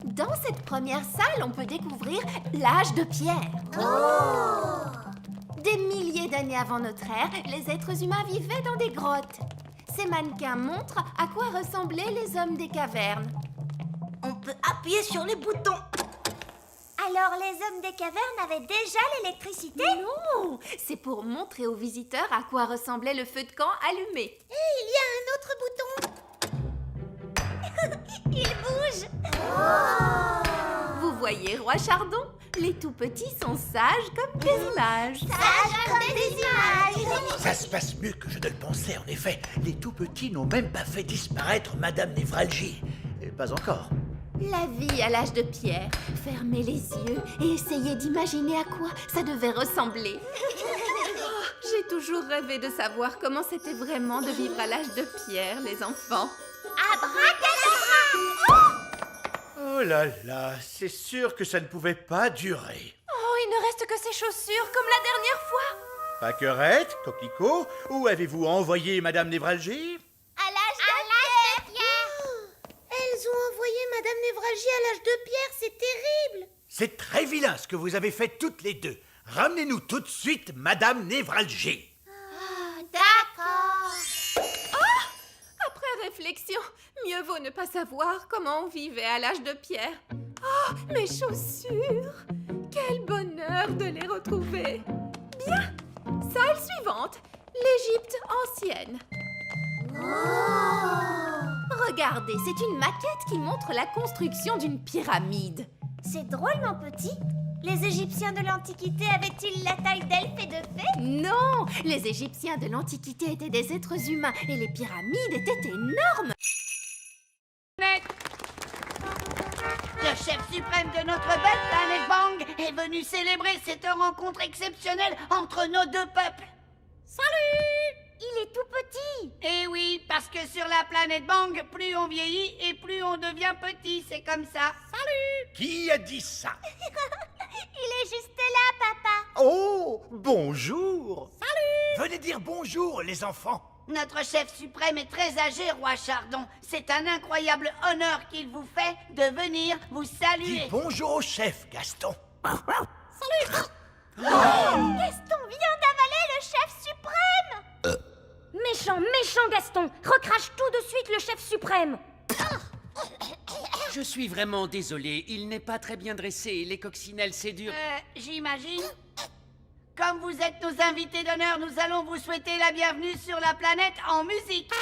Dans cette première salle, on peut découvrir l'âge de pierre. Des milliers d'années avant notre ère, les êtres humains vivaient dans des grottes. Ces mannequins montrent à quoi ressemblaient les hommes des cavernes. On peut appuyer sur les boutons. Alors les hommes des cavernes avaient déjà l'électricité? Non, c'est pour montrer aux visiteurs à quoi ressemblait le feu de camp allumé. Il y a un autre bouton. Il bouge. Vous voyez, Roi Chardon, les tout petits sont sages comme des images. Sages comme des images. Ça se passe mieux que je ne le pensais, en effet. Les tout-petits n'ont même pas fait disparaître Madame Névralgie. Pas encore. La vie à l'âge de pierre. Fermez les yeux et essayez d'imaginer à quoi ça devait ressembler. Oh, j'ai toujours rêvé de savoir comment c'était vraiment de vivre à l'âge de pierre, les enfants. Abracadabra! Oh là là, c'est sûr que ça ne pouvait pas durer. Oh, il ne reste que ces chaussures comme la dernière fois. Pâquerette, coquelicot, où avez-vous envoyé Madame Névralgie? À l'âge de pierre! Elles ont envoyé Madame Névralgie à l'âge de pierre, c'est terrible! C'est très vilain ce que vous avez fait toutes les deux. Ramenez-nous tout de suite Madame Névralgie. D'accord! Après réflexion, mieux vaut ne pas savoir comment on vivait à l'âge de pierre. Oh, mes chaussures! Quel bonheur de les retrouver! Bien! Salle suivante, l'Égypte ancienne. Regardez, c'est une maquette qui montre la construction d'une pyramide. C'est drôlement petit. Les Égyptiens de l'Antiquité avaient-ils la taille d'elfes et de fées? Non! Les Égyptiens de l'Antiquité étaient des êtres humains et les pyramides étaient énormes. Le chef suprême de notre belle planète Bang est venu célébrer cette rencontre exceptionnelle entre nos deux peuples. Salut! Il est tout petit. Eh oui, parce que sur la planète Bang, plus on vieillit et plus on devient petit, c'est comme ça. Salut! Qui a dit ça? Il est juste là, papa. Oh, bonjour. Salut. Venez dire bonjour, les enfants. Notre chef suprême est très âgé, roi Chardon. C'est un incroyable honneur qu'il vous fait de venir vous Dis saluer. bonjour au chef, Gaston. Gaston vient d'avaler le chef suprême. Méchant Gaston! Recrache tout de suite le chef suprême! Je suis vraiment désolé, il n'est pas très bien dressé, les coccinelles c'est dur. J'imagine. Comme vous êtes nos invités d'honneur, nous allons vous souhaiter la bienvenue sur la planète en musique.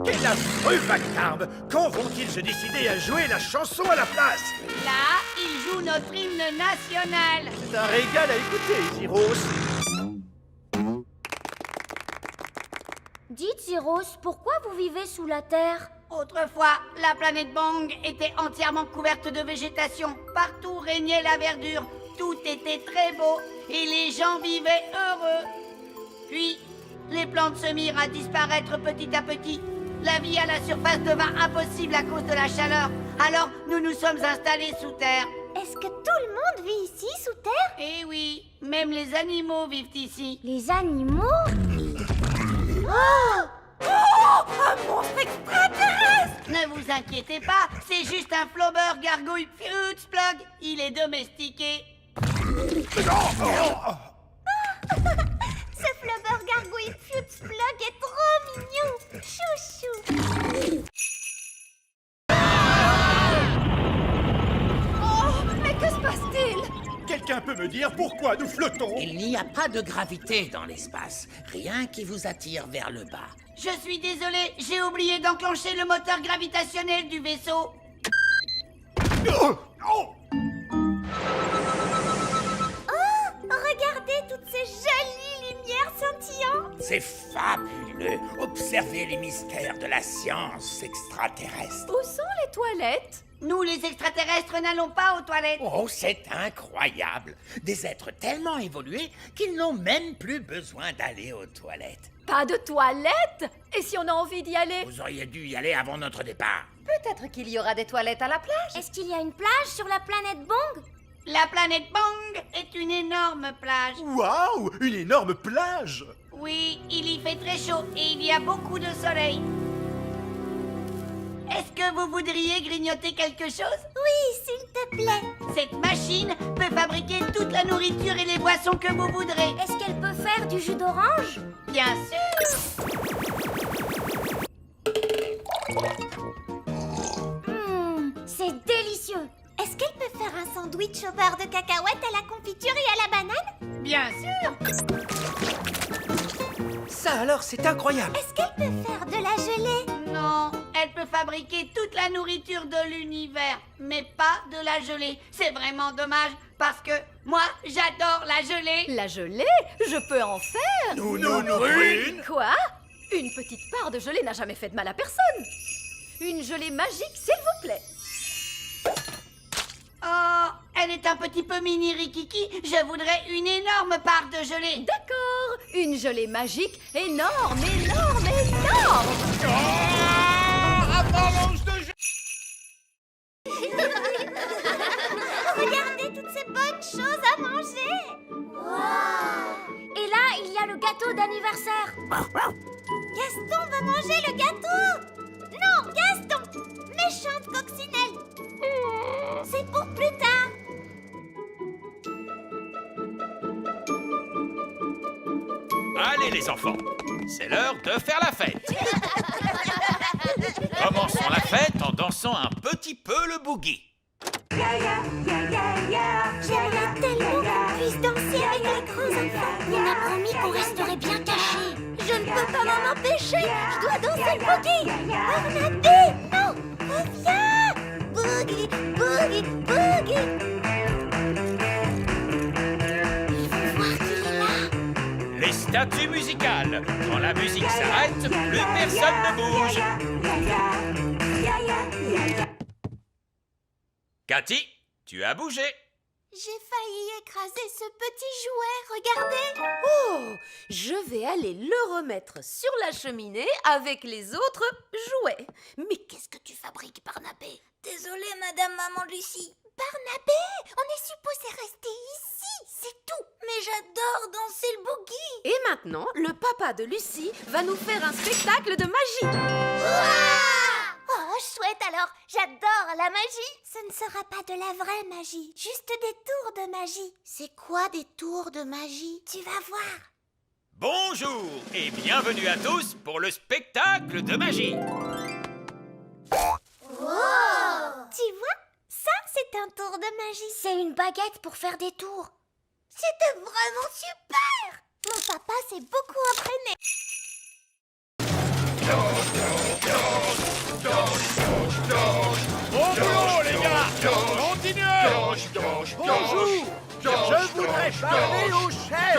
Quel affreux vacarme! Quand vont-ils se décider à jouer la chanson à la place? Là, ils jouent notre hymne national. C'est un régal à écouter, Zyros. Dites, Zyros, pourquoi vous vivez sous la terre? Autrefois, la planète Bang était entièrement couverte de végétation. Partout régnait la verdure. Tout était très beau et les gens vivaient heureux. Puis, les plantes se mirent à disparaître petit à petit. La vie à la surface devint impossible à cause de la chaleur. Alors, nous nous sommes installés sous terre. Est-ce que tout le monde vit ici, sous terre? Eh oui, même les animaux vivent ici. Les animaux? Ne vous inquiétez pas, c'est juste un flobber gargouille Futzplug. Il est domestiqué. Ce flubber gargouille Futzplug est trop mignon. Chouchou. Oh, mais que se passe-t-il? Quelqu'un peut me dire pourquoi nous flottons? Il n'y a pas de gravité dans l'espace, rien qui vous attire vers le bas. Je suis désolé, j'ai oublié d'enclencher le moteur gravitationnel du vaisseau. Regardez toutes ces jolies lumières scintillantes. C'est fabuleux. Observez les mystères de la science extraterrestre. Où sont les toilettes? Nous, les extraterrestres, n'allons pas aux toilettes. Oh, c'est incroyable. Des êtres tellement évolués qu'ils n'ont même plus besoin d'aller aux toilettes. Pas de toilettes? Et si on a envie d'y aller? Vous auriez dû y aller avant notre départ. Peut-être qu'il y aura des toilettes à la plage. Est-ce qu'il y a une plage sur la planète Bang? La planète Bang est une énorme plage. Waouh! Une énorme plage! Oui, il y fait très chaud et il y a beaucoup de soleil. est-ce que vous voudriez grignoter quelque chose? Oui, s'il te plaît. Cette machine peut fabriquer toute la nourriture et les boissons que vous voudrez. Est-ce qu'elle peut faire du jus d'orange? Bien sûr. C'est délicieux. Est-ce qu'elle peut faire un sandwich au beurre de cacahuète à la confiture et à la banane? Bien sûr. Ça alors, c'est incroyable. Est-ce qu'elle peut faire de la gelée? Non, elle peut fabriquer toute la nourriture de l'univers, mais pas de la gelée. C'est vraiment dommage, parce que moi, j'adore la gelée. La gelée? Je peux en faire. Queen. Quoi? Une petite part de gelée n'a jamais fait de mal à personne. Une gelée magique, s'il vous plaît. Oh, elle est un petit peu mini Rikiki. Je voudrais une énorme part de gelée. D'accord, une gelée magique énorme, énorme, énorme. Regardez toutes ces bonnes choses à manger. Et là, il y a le gâteau d'anniversaire. Gaston va manger le gâteau. Non, Gaston, méchante coccinelle. C'est pour plus tard. Allez les enfants, c'est l'heure de faire la fête. Commençons la fête en dansant un petit peu le boogie. J'aimerais tellement qu'on puisse danser avec les grands enfants. On a promis qu'on resterait bien cachés. Je ne peux pas m'en empêcher. Je dois danser le boogie. Barnabé, non, reviens. Boogie, boogie, boogie. Ils vont voir qu'il est là. Les statues musicales. Quand la musique s'arrête, plus personne ne bouge. Cathy, tu as bougé. J'ai failli écraser ce petit jouet, regardez. Oh, je vais aller le remettre sur la cheminée avec les autres jouets. Mais qu'est-ce que tu fabriques, Barnabé? Désolée, Madame Maman Lucie. Barnabé, on est supposé rester ici, c'est tout. Mais j'adore danser le boogie. Et maintenant, le papa de Lucie va nous faire un spectacle de magie. Oh, chouette alors, j'adore la magie. Ce ne sera pas de la vraie magie, juste des tours de magie. C'est quoi des tours de magie? Tu vas voir. Bonjour et bienvenue à tous pour le spectacle de magie. Tu vois, ça c'est un tour de magie. C'est une baguette pour faire des tours. C'était vraiment super. Mon papa s'est beaucoup entraîné. Bon boulot les gars. Continuez. Bonjour. Je voudrais parler au chef.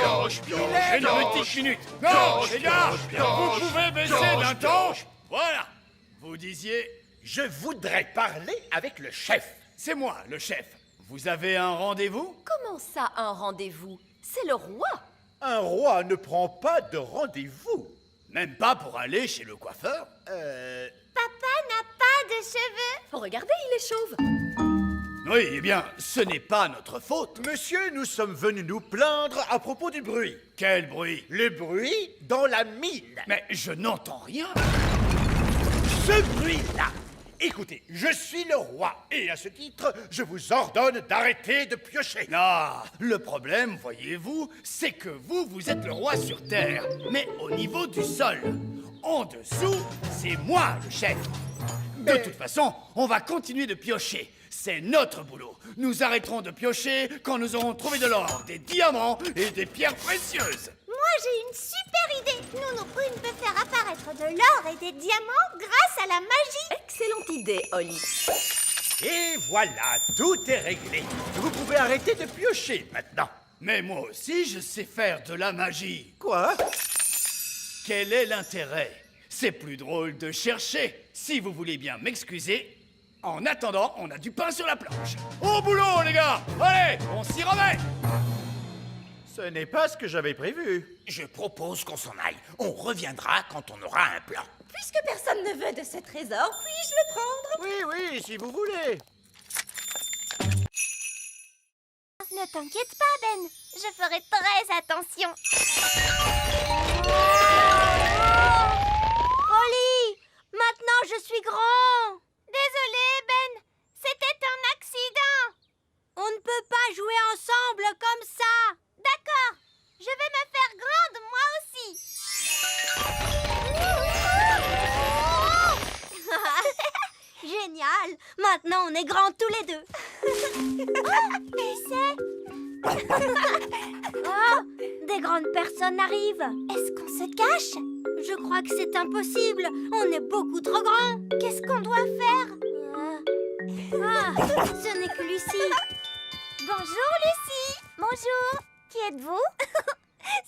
Il est Une petite minute. Non, les gars, vous pouvez baisser d'un ton. Voilà. Vous disiez... Je voudrais parler avec le chef. C'est moi, le chef. Vous avez un rendez-vous? Comment ça, un rendez-vous? C'est le roi. Un roi ne prend pas de rendez-vous. Même pas pour aller chez le coiffeur? Papa n'a pas de cheveux. Regardez, il est chauve. Oui, eh bien, ce n'est pas notre faute. Monsieur, nous sommes venus nous plaindre à propos du bruit. Quel bruit? Le bruit dans la mine. Mais je n'entends rien. Ce bruit-là. Écoutez, je suis le roi et à ce titre, je vous ordonne d'arrêter de piocher. Ah, le problème, voyez-vous, c'est que vous êtes le roi sur Terre, mais au niveau du sol. En dessous, c'est moi le chef. De toute façon, on va continuer de piocher. C'est notre boulot. Nous arrêterons de piocher quand nous aurons trouvé de l'or, des diamants et des pierres précieuses. Moi j'ai une super idée. Nounou Brune peut faire apparaître de l'or et des diamants grâce à la magie. Excellente idée, Holly. Et voilà, tout est réglé. Vous pouvez arrêter de piocher maintenant. Mais moi aussi, je sais faire de la magie. Quoi? Quel est l'intérêt? C'est plus drôle de chercher. Si vous voulez bien m'excuser, en attendant, on a du pain sur la planche. Au boulot, les gars! Allez, on s'y remet! Ce n'est pas ce que j'avais prévu. Je propose qu'on s'en aille. On reviendra quand on aura un plan. Puisque personne ne veut de ce trésor, puis-je le prendre? Oui, si vous voulez. Ne t'inquiète pas, Ben. Je ferai très attention. Holly, maintenant je suis grand. Désolé, Ben. C'était un accident. On ne peut pas jouer ensemble comme ça. D'accord. Je vais me faire grande, moi aussi. Génial. Maintenant, on est grands tous les deux. Et c'est... Oh, des grandes personnes arrivent. Est-ce qu'on se cache? Je crois que c'est impossible. On est beaucoup trop grands. Qu'est-ce qu'on doit faire? Ce n'est que Lucie. Bonjour, Lucie. Bonjour. Qui êtes-vous?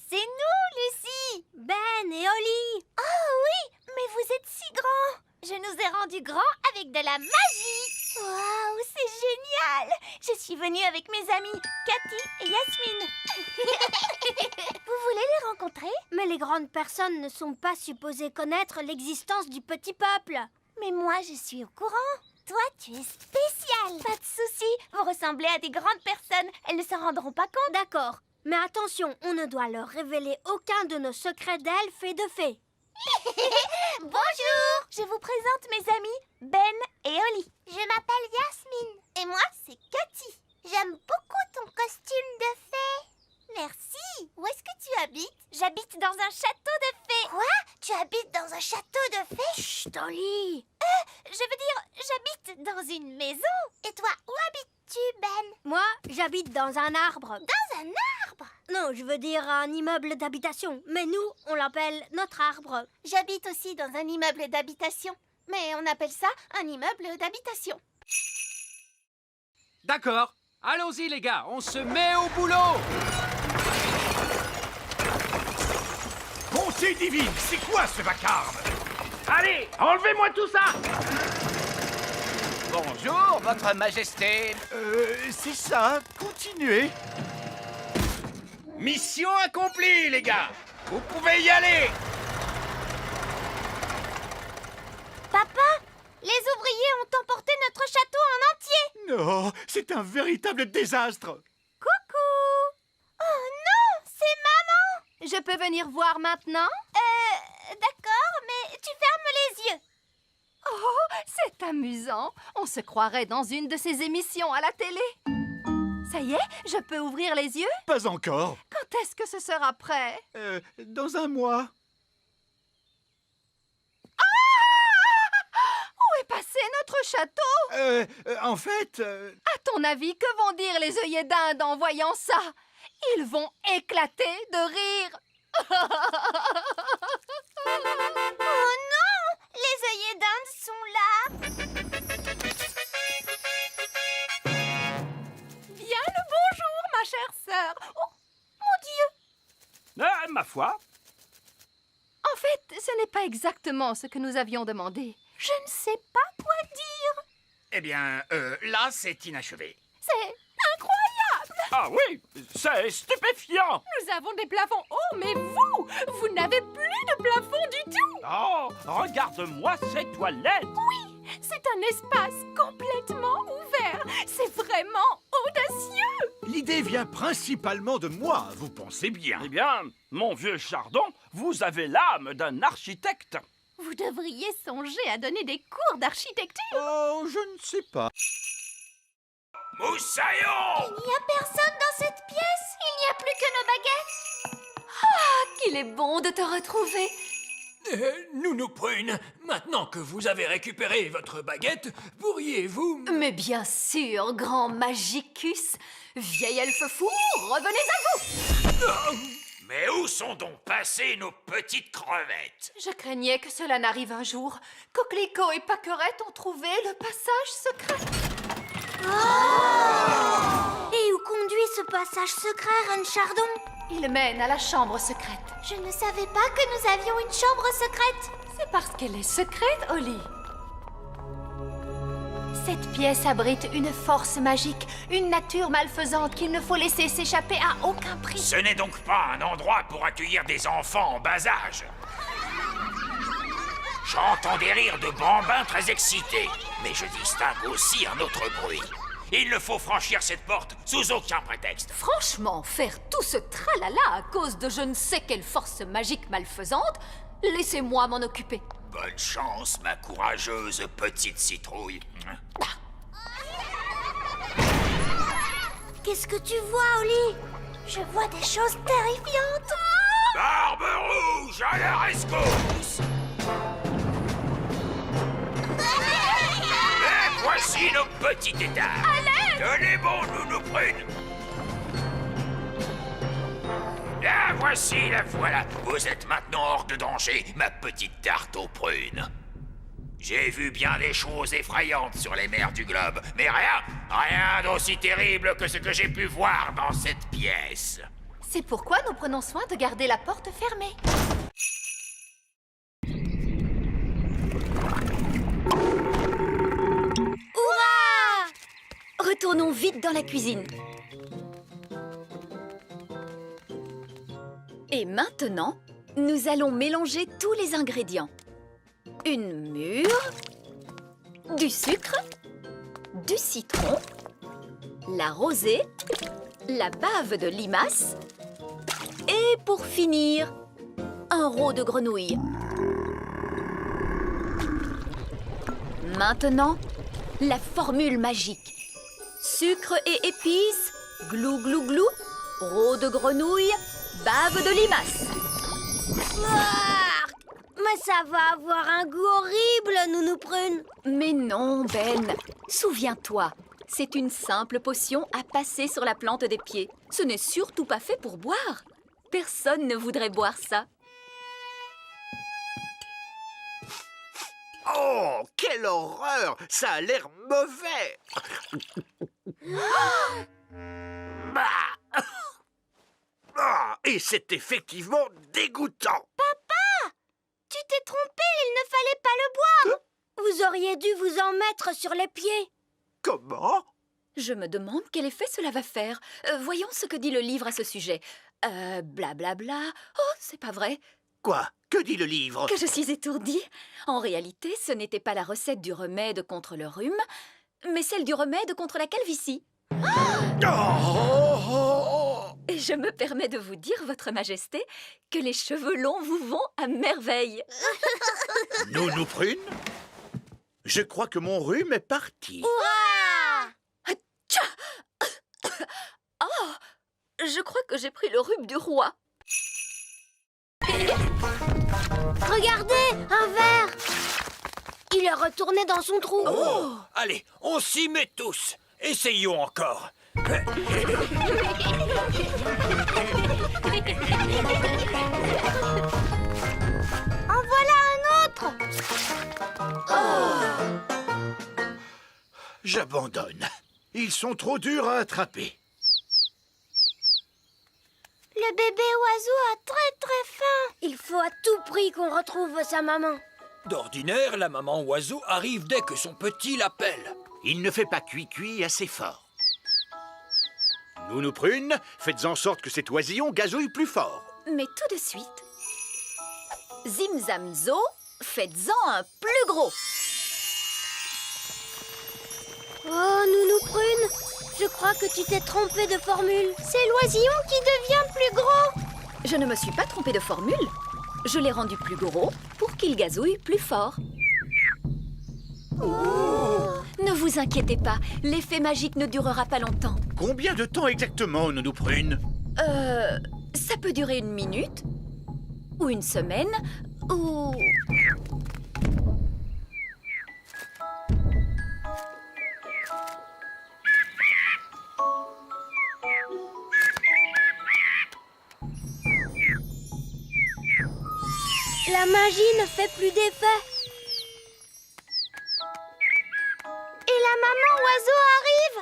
C'est nous, Lucie. Ben et Oli. Oh oui, mais vous êtes si grands. Je nous ai rendus grands avec de la magie. Waouh, c'est génial. Je suis venue avec mes amis Cathy et Yasmine. Vous voulez les rencontrer? Mais les grandes personnes ne sont pas supposées connaître l'existence du petit peuple. Mais moi, je suis au courant. Toi, tu es spécial. Pas de souci. Vous ressemblez à des grandes personnes. Elles ne s'en rendront pas compte. D'accord. Mais attention, on ne doit leur révéler aucun de nos secrets d'elfes et de fées. Bonjour. Je vous présente mes amis Ben et Oli. Je m'appelle Yasmine. Et moi, c'est Cathy. J'aime beaucoup ton costume de fée. Merci. Où est-ce que tu habites? J'habite dans un château de fées. Quoi? Tu habites dans un château de fées? Chut, Oli. Je veux dire, j'habite dans une maison. Et toi, où habites-tu, Ben? Moi, j'habite dans un arbre. Dans un arbre? Non, je veux dire un immeuble d'habitation. Mais nous, on l'appelle notre arbre. J'habite aussi dans un immeuble d'habitation. Mais on appelle ça un immeuble d'habitation. D'accord. Allons-y, les gars. On se met au boulot. Bonté divine, c'est quoi ce vacarme? Allez, enlevez-moi tout ça! Bonjour, votre majesté. C'est ça, continuez. Mission accomplie, les gars. Vous pouvez y aller. Papa, les ouvriers ont emporté notre château en entier. Non, c'est un véritable désastre. Coucou. Oh non, c'est maman. Je peux venir voir maintenant? D'accord, mais tu fermes les yeux. Oh, c'est amusant. On se croirait dans une de ces émissions à la télé. Ça y est, je peux ouvrir les yeux? Pas encore. Quand est-ce que ce sera prêt? Dans un mois. Où est passé notre château? En fait... À ton avis, que vont dire les œillets d'Inde en voyant ça? Ils vont éclater de rire. Oh non, les œillets d'Inde sont là. Bien le bonjour, ma chère sœur. Oh, mon Dieu! Ma foi, En fait, ce n'est pas exactement ce que nous avions demandé. Je ne sais pas quoi dire. Eh bien, là, c'est inachevé. C'est incroyable! ah oui, c'est stupéfiant! Nous avons des plafonds hauts, mais vous n'avez plus de plafond du tout! Oh, regarde-moi ces toilettes! Oui, c'est un espace complètement ouvert. C'est vraiment audacieux! L'idée vient principalement de moi, vous pensez bien. Eh bien, mon vieux Chardon, vous avez l'âme d'un architecte. Vous devriez songer à donner des cours d'architecture. Oh, je ne sais pas. Moussaillon! Il n'y a personne dans cette pièce. Il n'y a plus que nos baguettes. Qu'il est bon de te retrouver. Nounou Prune, maintenant que vous avez récupéré votre baguette, pourriez-vous... Mais bien sûr, grand Magicus. Vieil elfe fou, revenez à vous. Mais où sont donc passées nos petites crevettes? Je craignais que cela n'arrive un jour. Coquelicot et Paquerette ont trouvé le passage secret. Et où conduit ce passage secret, Reine Chardon? Il mène à la chambre secrète. Je ne savais pas que nous avions une chambre secrète. C'est parce qu'elle est secrète, Oli. Cette pièce abrite une force magique, une nature malfaisante qu'il ne faut laisser s'échapper à aucun prix. Ce n'est donc pas un endroit pour accueillir des enfants en bas âge. J'entends des rires de bambins très excités, mais je distingue aussi un autre bruit. Il ne faut franchir cette porte sous aucun prétexte. Franchement, faire tout ce tralala à cause de je ne sais quelle force magique malfaisante, laissez-moi m'en occuper. Bonne chance, ma courageuse petite citrouille. Qu'est-ce que tu vois, Oli? Je vois des choses terrifiantes. Barbe rouge à la rescousse! Et voici nos petits états. Tenez bon, Nounou Prune. La voici, la voilà. Vous êtes maintenant hors de danger, ma petite tarte aux prunes. J'ai vu bien des choses effrayantes sur les mers du globe, mais rien d'aussi terrible que ce que j'ai pu voir dans cette pièce. C'est pourquoi nous prenons soin de garder la porte fermée. Retournons vite dans la cuisine. Et maintenant, nous allons mélanger tous les ingrédients. Une mûre, du sucre, du citron, la rosée, la bave de limace et pour finir, un rot de grenouille. Maintenant, la formule magique. Sucre et épices, glou glou glou, rot de grenouille, bave de limace. Mais ça va avoir un goût horrible, Nounou Prune. Mais non, Ben. Souviens-toi, c'est une simple potion à passer sur la plante des pieds. Ce n'est surtout pas fait pour boire. Personne ne voudrait boire ça. Oh, quelle horreur! Ça a l'air mauvais! Bah. Ah, et c'est effectivement dégoûtant! Papa! Tu t'es trompé, il ne fallait pas le boire. Vous auriez dû vous en mettre sur les pieds. Comment? Je me demande quel effet cela va faire. Voyons ce que dit le livre à ce sujet. Blablabla. Oh, c'est pas vrai. Quoi? Que dit le livre? Que je suis étourdie. En réalité, ce n'était pas la recette du remède contre le rhume, mais celle du remède contre la calvitie. Et je me permets de vous dire, Votre Majesté, que les cheveux longs vous vont à merveille. Nounou Prune? Je crois que mon rhume est parti. Oh, je crois que j'ai pris le rhume du roi. Regardez, un verre. Il est retourné dans son trou. Oh, allez, on s'y met tous. Essayons encore. En voilà un autre. J'abandonne. Ils sont trop durs à attraper. Le bébé oiseau a très faim. Il faut à tout prix qu'on retrouve sa maman. D'ordinaire, la maman oiseau arrive dès que son petit l'appelle. Il ne fait pas cuit assez fort. Nounou Prune, faites en sorte que cet oisillon gazouille plus fort. Mais tout de suite, Zimzamzo, faites-en un plus gros. Oh, Nounou Prune, je crois que tu t'es trompée de formule. C'est l'oisillon qui devient plus gros. Je ne me suis pas trompée de formule. Je l'ai rendu plus gros pour qu'il gazouille plus fort. Ne vous inquiétez pas, l'effet magique ne durera pas longtemps. Combien de temps exactement, Nounou Prune? Ça peut durer 1 minute, ou 1 semaine, ou... La magie ne fait plus d'effet. Et la maman oiseau arrive.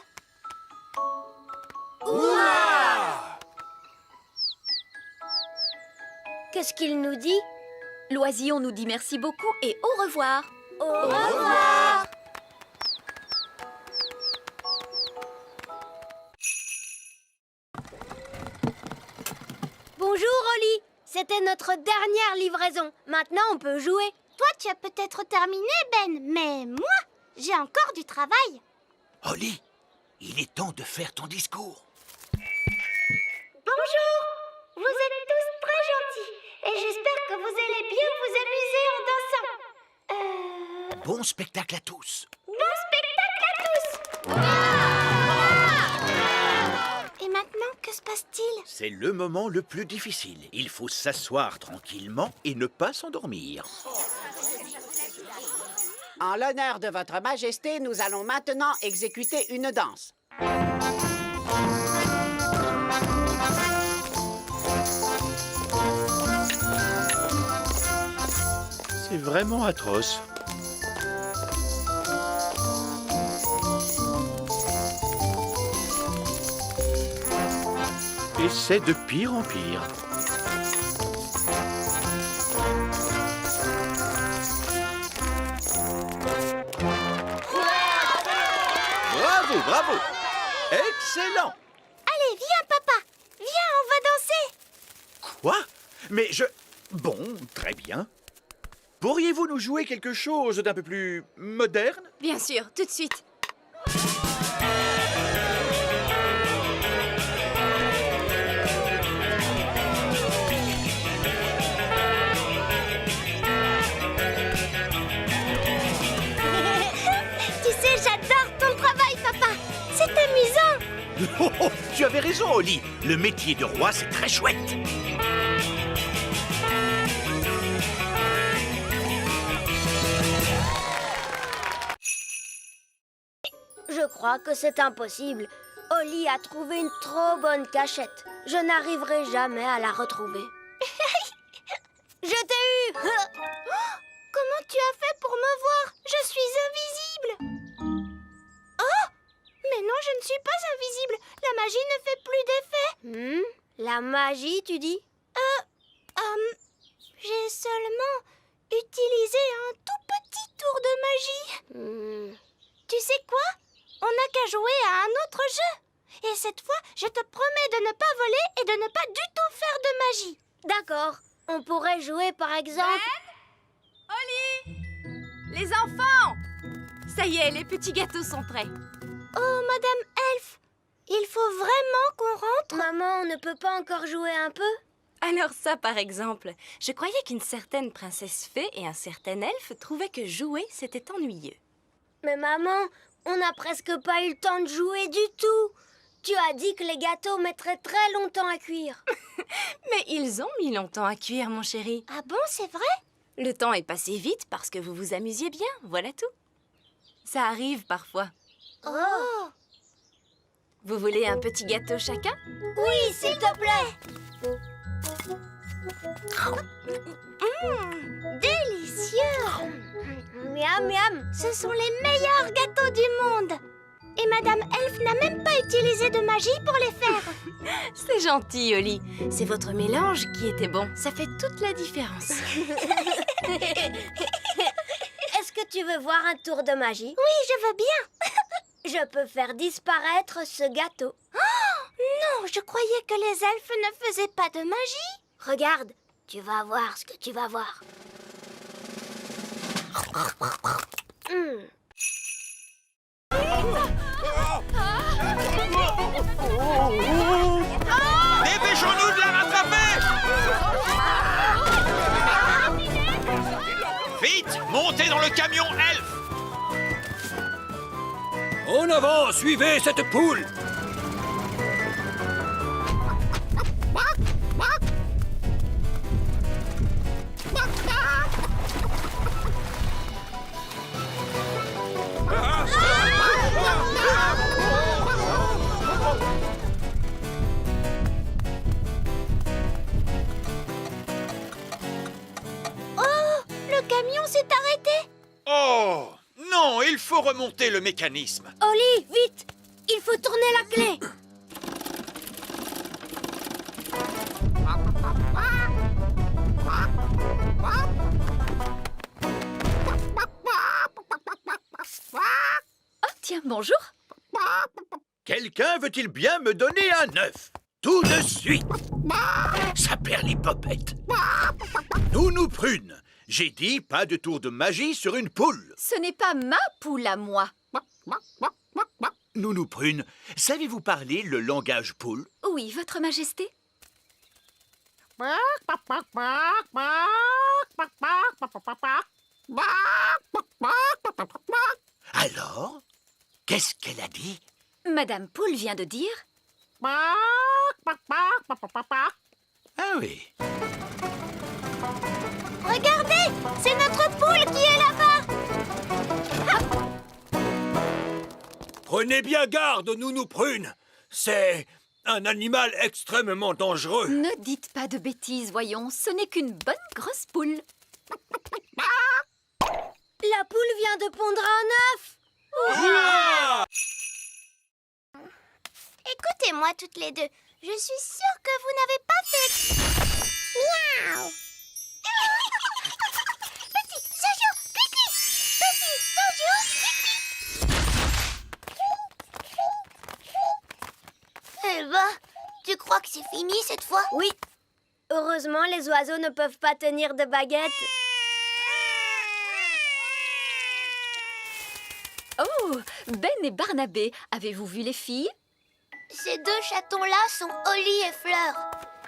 Ouah! Qu'est-ce qu'il nous dit? L'oisillon nous dit merci beaucoup et au revoir. Au revoir. Bonjour, Oli. C'était notre dernière livraison. Maintenant, on peut jouer. Toi, tu as peut-être terminé, Ben, mais moi, j'ai encore du travail. Oli, il est temps de faire ton discours. Bonjour. Vous êtes tous très gentils et j'espère que vous allez bien vous amuser en dansant. Bon spectacle à tous. Et maintenant, que se passe-t-il? C'est le moment le plus difficile. Il faut s'asseoir tranquillement et ne pas s'endormir. En l'honneur de votre majesté, nous allons maintenant exécuter une danse. C'est vraiment atroce. Et c'est de pire en pire. Bravo, bravo! Excellent! Allez, viens, papa. Viens, on va danser. Quoi? Mais je... Bon, très bien. Pourriez-vous nous jouer quelque chose d'un peu plus moderne? Bien sûr, tout de suite. Tu sais, j'adore ton travail, papa. C'est amusant. Oh, oh, tu avais raison, Oli. Le métier de roi, c'est très chouette. Je crois que c'est impossible. Oli a trouvé une trop bonne cachette. Je n'arriverai jamais à la retrouver. Je t'ai eu. Comment tu as fait pour me voir? Je suis invisible. Oh! Mais non, je ne suis pas invisible. La magie ne fait plus d'effet. La magie, tu dis? J'ai seulement utilisé un tout petit tour de magie. Tu sais quoi? On n'a qu'à jouer à un autre jeu. Et cette fois, je te promets de ne pas voler et de ne pas du tout faire de magie. D'accord. On pourrait jouer par exemple... Oli! Les enfants! Ça y est, les petits gâteaux sont prêts. Oh, Madame Elf, il faut vraiment qu'on rentre? Maman, on ne peut pas encore jouer un peu? Alors ça, par exemple, je croyais qu'une certaine princesse fée et un certain elfe trouvaient que jouer, c'était ennuyeux. Mais maman, on n'a presque pas eu le temps de jouer du tout. Tu as dit que les gâteaux mettraient très longtemps à cuire. Mais ils ont mis longtemps à cuire, mon chéri. Ah bon, c'est vrai? Le temps est passé vite parce que vous vous amusiez bien, voilà tout. Ça arrive parfois. Oh! Vous voulez un petit gâteau chacun? Oui, s'il te plaît. Délicieux! Miam, miam. Ce sont les meilleurs gâteaux du monde. Et Madame Elf n'a même pas utilisé de magie pour les faire. C'est gentil, Oli. C'est votre mélange qui était bon. Ça fait toute la différence. Est-ce que tu veux voir un tour de magie? Oui, je veux bien. Je peux faire disparaître ce gâteau. Oh, non, je croyais que les elfes ne faisaient pas de magie. Regarde, tu vas voir ce que tu vas voir. Dépêchons-nous de la rattraper! Vite, montez dans le camion elfe! En avant, suivez cette poule. Le camion s'est arrêté. Oh! Non, il faut remonter le mécanisme. Oli, vite! Il faut tourner la clé. Oh, tiens, bonjour. Quelqu'un veut-il bien me donner un œuf? Tout de suite. Ça perd les popettes. Nounou Prune, j'ai dit pas de tour de magie sur une poule. Ce n'est pas ma poule à moi. Nounou Prune, savez-vous parler le langage poule? Oui, Votre Majesté. Alors, qu'est-ce qu'elle a dit? Madame Poule vient de dire... Ah oui. Regardez, c'est notre poule qui est là-bas. Prenez bien garde, Nounou Prune. C'est un animal extrêmement dangereux. Ne dites pas de bêtises, voyons. Ce n'est qu'une bonne grosse poule. La poule vient de pondre un œuf. Hurrah! Écoutez-moi toutes les deux. Je suis sûre que vous n'avez pas fait... Miaou. Petit Jojo, pipi. Petit Jojo, pipi. Eh ben, tu crois que c'est fini cette fois? Oui. Heureusement, les oiseaux ne peuvent pas tenir de baguette. Oh, Ben et Barnabé, avez-vous vu les filles? Ces deux chatons-là sont Holly et Fleur.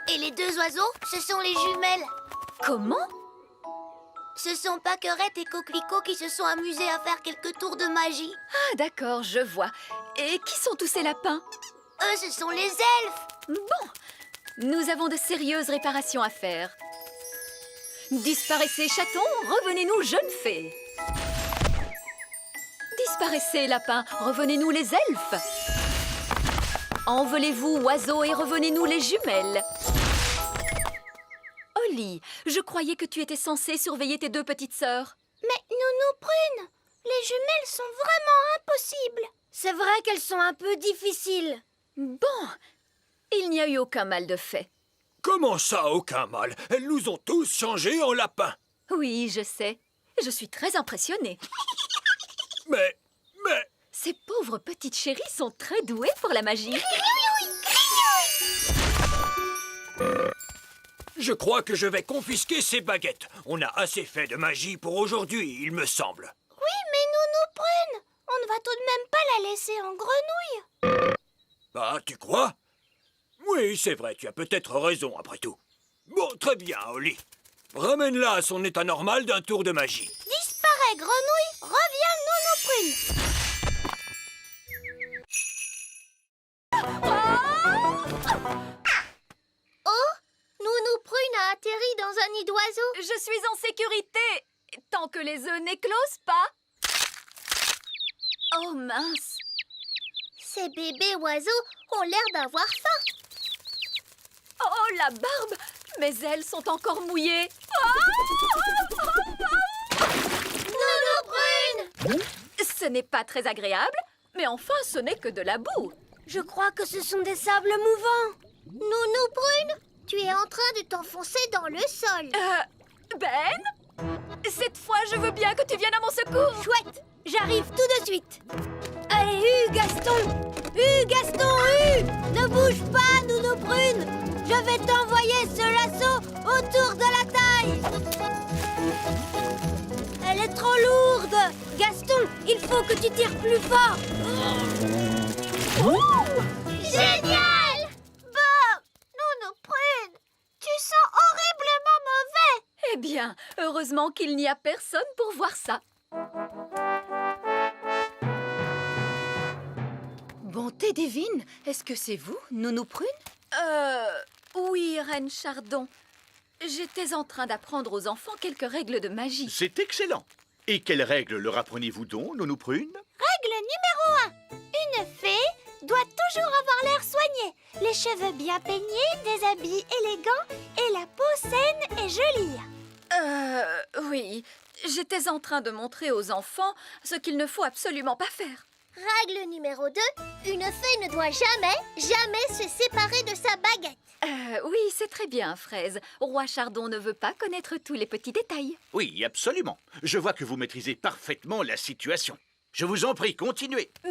Et les deux oiseaux, ce sont les jumelles. Comment? Ce sont Paquerette et Coquelicot qui se sont amusés à faire quelques tours de magie. Ah, d'accord, je vois. Et qui sont tous ces lapins? Eux, ce sont les elfes. Bon, nous avons de sérieuses réparations à faire. Disparaissez, chatons, revenez-nous, jeunes fées. Disparaissez, lapins, revenez-nous, les elfes. Envolez-vous, oiseaux, et revenez-nous, les jumelles. Holly, je croyais que tu étais censée surveiller tes deux petites sœurs. Mais Nounou Prune, les jumelles sont vraiment impossibles. C'est vrai qu'elles sont un peu difficiles. Bon, il n'y a eu aucun mal de fait. Comment ça, aucun mal? Elles nous ont tous changés en lapins. Oui, je sais. Je suis très impressionnée. Mais... Ces pauvres petites chéries sont très douées pour la magie. Je crois que je vais confisquer ces baguettes. On a assez fait de magie pour aujourd'hui, il me semble. Oui, mais Nounou Prune, on ne va tout de même pas la laisser en grenouille. Ah, tu crois? Oui, c'est vrai, tu as peut-être raison après tout. Bon, très bien, Holly. Ramène-la à son état normal d'un tour de magie. Disparais, grenouille, reviens, Nounou Prune. Oh, Nounou Prune a atterri dans un nid d'oiseaux. Je suis en sécurité, tant que les œufs n'éclosent pas. Oh mince. Ces bébés oiseaux ont l'air d'avoir faim. Oh, la barbe. Mes ailes sont encore mouillées. Nounou Prune! Ce n'est pas très agréable, mais enfin, ce n'est que de la boue. Je crois que ce sont des sables mouvants. Nounou Prune, tu es en train de t'enfoncer dans le sol. Ben? Cette fois, je veux bien que tu viennes à mon secours. Chouette, j'arrive tout de suite. Allez, Gaston! Gaston, ne bouge pas, Nounou Prune. Je vais t'envoyer ce lasso autour de la taille. Elle est trop lourde. Gaston, il faut que tu tires plus fort. Génial! Bon, Nounou Prune, tu sens horriblement mauvais. Eh bien, heureusement qu'il n'y a personne pour voir ça. Bonté divine, est-ce que c'est vous, Nounou Prune? Oui, Reine Chardon. J'étais en train d'apprendre aux enfants quelques règles de magie. C'est excellent. Et quelles règles leur apprenez-vous donc, Nounou Prune? Règle numéro 1. Une fée doit toujours avoir l'air soigné, les cheveux bien peignés, des habits élégants et la peau saine et jolie. Oui. J'étais en train de montrer aux enfants ce qu'il ne faut absolument pas faire. Règle numéro 2. Une fée ne doit jamais se séparer de sa baguette. Oui, c'est très bien, Fraise. Roi Chardon ne veut pas connaître tous les petits détails. Oui, absolument. Je vois que vous maîtrisez parfaitement la situation. Je vous en prie, continuez.